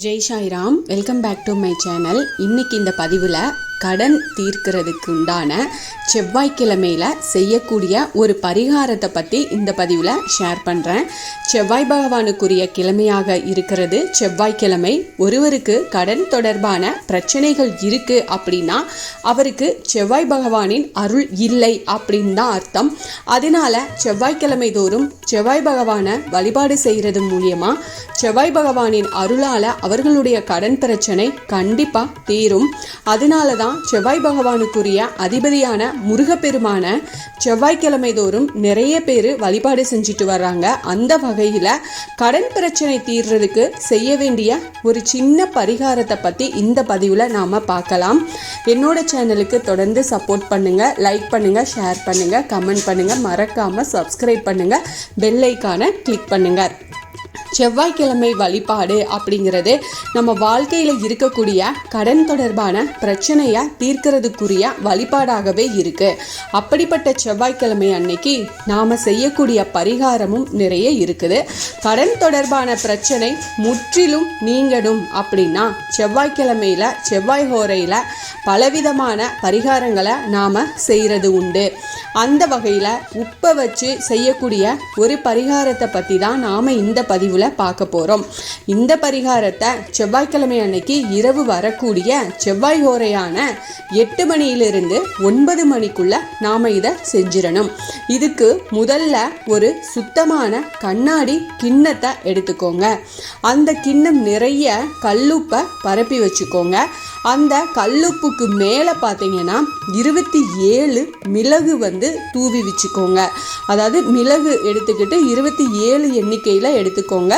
Jai Sairam. Welcome back to my channel. இன்னைக்கு இந்த பதிவில் கடன் தீர்க்கிறதுக்கு உண்டான செவ்வாய்க்கிழமையில் செய்யக்கூடிய ஒரு பரிகாரத்தை பற்றி இந்த பதிவில் ஷேர் பண்ணுறேன். செவ்வாய் பகவானுக்குரிய கிழமையாக இருக்கிறது செவ்வாய்க்கிழமை. ஒருவருக்கு கடன் தொடர்பான பிரச்சனைகள் இருக்குது அப்படின்னா அவருக்கு செவ்வாய் பகவானின் அருள் இல்லை அப்படின்னு தான் அர்த்தம். அதனால செவ்வாய்க்கிழமை தோறும் செவ்வாய் பகவானை வழிபாடு செய்கிறது மூலியமாக செவ்வாய் பகவானின் அருளால் அவர்களுடைய கடன் பிரச்சனை கண்டிப்பாக தீரும். அதனால தான் செவ்வாய் பகவானுக்குரிய அதிபதியான முருகப்பெருமான செவ்வாய்க்கிழமை தோறும் நிறைய பேர் வழிபாடு செஞ்சுட்டு வர்றாங்க. அந்த வகையில் கடன் பிரச்சனை தீர்றதுக்கு செய்ய வேண்டிய ஒரு சின்ன பரிகாரத்தை பற்றி இந்த பதிவில் நாம் பார்க்கலாம். என்னோட சேனலுக்கு தொடர்ந்து சப்போர்ட் பண்ணுங்கள், லைக் பண்ணுங்கள், ஷேர் பண்ணுங்கள், கமெண்ட் பண்ணுங்கள், மறக்காமல் சப்ஸ்கிரைப் பண்ணுங்கள், பெல் ஐக்கானை கிளிக் பண்ணுங்கள். செவ்வாய்க்கிழமை வழிபாடு அப்படிங்கிறது நம்ம வாழ்க்கையில் இருக்கக்கூடிய கடன் தொடர்பான பிரச்சனையை தீர்க்கிறதுக்குரிய வழிபாடாகவே இருக்கு. அப்படிப்பட்ட செவ்வாய்க்கிழமை அன்னைக்கு நாம் செய்யக்கூடிய பரிகாரமும் நிறைய இருக்குது. கடன் தொடர்பான பிரச்சனை முற்றிலும் நீங்கணும் அப்படின்னா செவ்வாய்க்கிழமையில் செவ்வாய் ஹோரையில் பலவிதமான பரிகாரங்களை நாம் செய்கிறது உண்டு. அந்த வகையில் உப்பை வச்சு செய்யக்கூடிய ஒரு பரிகாரத்தை பற்றி தான் நாம் இந்த பதிவில் பார்க்க போகிறோம். இந்த பரிகாரத்தை செவ்வாய்க்கிழமை அன்னைக்கு இரவு வரக்கூடிய செவ்வாய் ஹோரையான 8 மணியிலிருந்து 9 மணிக்குள்ள நாம் இதை செஞ்சிடணும். இதுக்கு முதல்ல ஒரு சுத்தமான கண்ணாடி கிண்ணத்தை எடுத்துக்கோங்க. அந்த கிண்ணம் நிறைய கல்லுப்பை பரப்பி வச்சுக்கோங்க. அந்த கல்லுப்புக்கு மேலே பார்த்தீங்கன்னா 27 மிளகு தூவி வச்சுக்கோங்க. அதாவது மிளகு எடுத்துக்கிட்டு 27 எண்ணிக்கையில் எடுத்துக்கோங்க.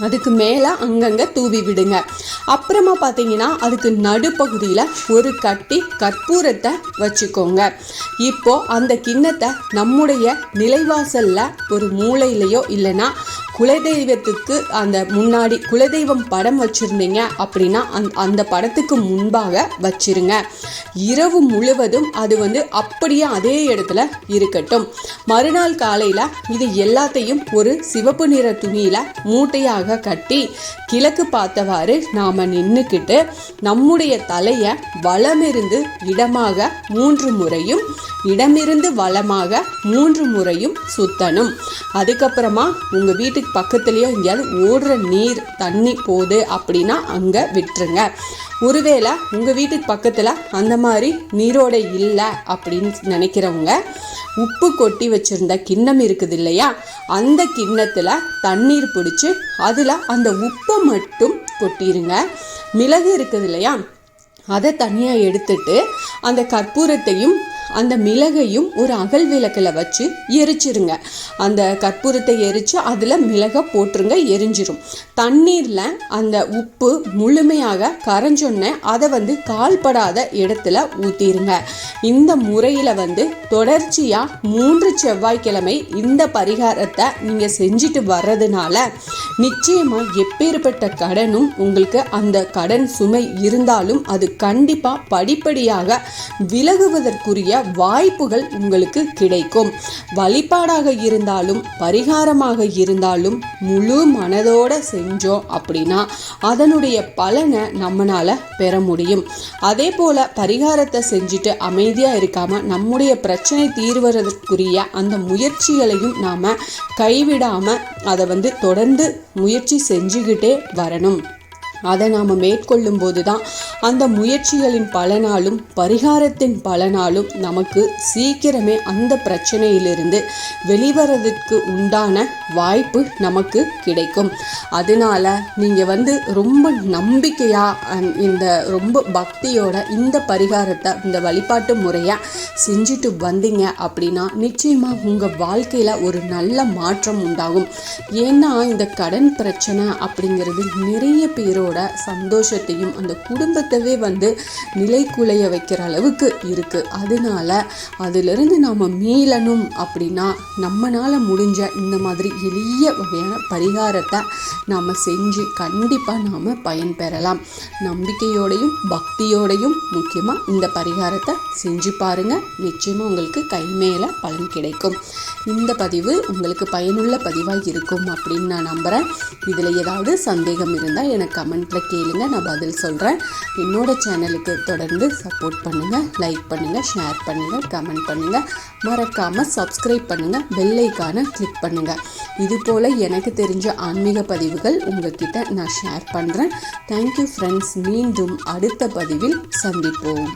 அதுக்கு மேலே அங்கங்கே தூவி விடுங்க. அப்புறமா பார்த்தீங்கன்னா அதுக்கு நடுப்பகுதியில் ஒரு கட்டி கற்பூரத்தை வச்சுக்கோங்க. இப்போ அந்த கிண்ணத்தை நம்முடைய நிலைவாசலில் ஒரு மூலையிலையோ இல்லைன்னா குலதெய்வத்துக்கு அந்த முன்னாடி குலதெய்வம் படம் வச்சுருந்தீங்க அப்படின்னா அந்த படத்துக்கு முன்பாக வச்சிருங்க. இரவு முழுவதும் அது அப்படியே அதே இடத்துல இருக்கட்டும். மறுநாள் காலையில் இது எல்லாத்தையும் ஒரு சிவப்பு நிற துணியில் மூட்டையாக கட்டி கிழக்கு பார்த்தவாறு நாம் நின்றுக்கிட்டு நம்முடைய தலையை வலமிருந்து இடமாக 3 முறையும் இடமிருந்து வலமாக 3 முறையும் சுத்தணும். அதுக்கப்புறமா உங்கள் வீட்டுக்கு பக்கத்துலேயோ எங்கேயாவது ஓடுற நீர் தண்ணி போகுது அப்படின்னா அங்கே விட்டுருங்க. ஒருவேளை உங்கள் வீட்டுக்கு பக்கத்தில் அந்த மாதிரி நீரோடை இல்லை அப்படின்னு நினைக்கிறவங்க உப்பு கொட்டி வச்சுருந்த கிண்ணம் இருக்குது இல்லையா, அந்த கிண்ணத்தில் தண்ணீர் பிடிச்சி அதில் அந்த உப்பை மட்டும் கொட்டிடுங்க. மிளகு இருக்குது இல்லையா, அதை தனியாக எடுத்துட்டு அந்த கற்பூரத்தையும் அந்த மிளகையும் ஒரு அகல் விளக்கில் வச்சு எரிச்சிருங்க. அந்த கற்பூரத்தை எரித்து அதில் மிளகை போட்டுருங்க, எரிஞ்சிரும். தண்ணீரில் அந்த உப்பு முழுமையாக கரைஞ்சொன்னே அதை கால்படாத இடத்துல ஊற்றிருங்க. இந்த முறையில் தொடர்ச்சியாக 3 செவ்வாய்க்கிழமை இந்த பரிகாரத்தை நீங்கள் செஞ்சுட்டு வர்றதுனால நிச்சயமாக எப்பேற்பட்ட கடனும் உங்களுக்கு அந்த கடன் சுமை இருந்தாலும் அது கண்டிப்பாக படிப்படியாக விலகுவதற்குரிய வாய்ப்புகள் உங்களுக்கு கிடைக்கும். வழிபாடாக இருந்தாலும் பரிகாரமாக இருந்தாலும் முழு மனதோட செஞ்சோம் அப்படின்னா அதனுடைய பலனை நம்மளால பெற முடியும். அதே போல பரிகாரத்தை செஞ்சுட்டு அமைதியா இருக்காம நம்முடைய பிரச்சனை தீர்வதற்குரிய அந்த முயற்சிகளையும் நாம கைவிடாம அதை தொடர்ந்து முயற்சி செஞ்சுக்கிட்டே வரணும். அதை நாம் மேற்கொள்ளும் போது தான் அந்த முயற்சிகளின் பலனாலும் பரிகாரத்தின் பலனாலும் நமக்கு சீக்கிரமே அந்த பிரச்சனையிலிருந்து வெளிவரதுக்கு உண்டான வாய்ப்பு நமக்கு கிடைக்கும். அதனால நீங்கள் ரொம்ப நம்பிக்கையாக இந்த ரொம்ப பக்தியோட இந்த பரிகாரத்தை இந்த வழிபாட்டு முறையாக செஞ்சுட்டு வந்தீங்க அப்படின்னா நிச்சயமாக உங்கள் வாழ்க்கையில் ஒரு நல்ல மாற்றம் உண்டாகும். ஏன்னா இந்த கடன் பிரச்சனை அப்படிங்கிறது நிறைய பேரோட சந்தோஷத்தையும் அந்த குடும்பத்தை குடும்பத்தவே நிலைக்குலைய வைக்கிற அளவுக்கு இருக்குது. அதனால அதிலிருந்து நாம் மீளணும் அப்படின்னா நம்மளால் முடிஞ்ச இந்த மாதிரி எளிய வகையான பரிகாரத்தை நாம் செஞ்சு கண்டிப்பாக நாம் பயன்பெறலாம். நம்பிக்கையோடையும் பக்தியோடையும் முக்கியமாக இந்த பரிகாரத்தை செஞ்சு பாருங்கள். நிச்சயமாக உங்களுக்கு கை மேலே பலன் கிடைக்கும். இந்த பதிவு உங்களுக்கு பயனுள்ள பதிவாக இருக்கும் அப்படின்னு நான் நம்புகிறேன். இதில் ஏதாவது சந்தேகம் இருந்தால் எனக்கு கமெண்ட்டில் கேளுங்க, நான் பதில் சொல்கிறேன். என்னோட சேனலுக்கு தொடர்ந்து சப்போர்ட் பண்ணுங்கள், லைக் பண்ணுங்கள், ஷேர் பண்ணுங்கள், கமெண்ட் பண்ணுங்கள். மறக்காமல் சப்ஸ்கிரைப் பண்ணுங்கள், பெல் ஐக்கானை கிளிக் பண்ணுங்கள். இதுபோல் எனக்கு தெரிஞ்ச ஆன்மீக பதிவுகள் உங்ககிட்ட நான் ஷேர் பண்ணுறேன். Thank you friends. மீண்டும் அடுத்த பதிவில் சந்திப்போம்.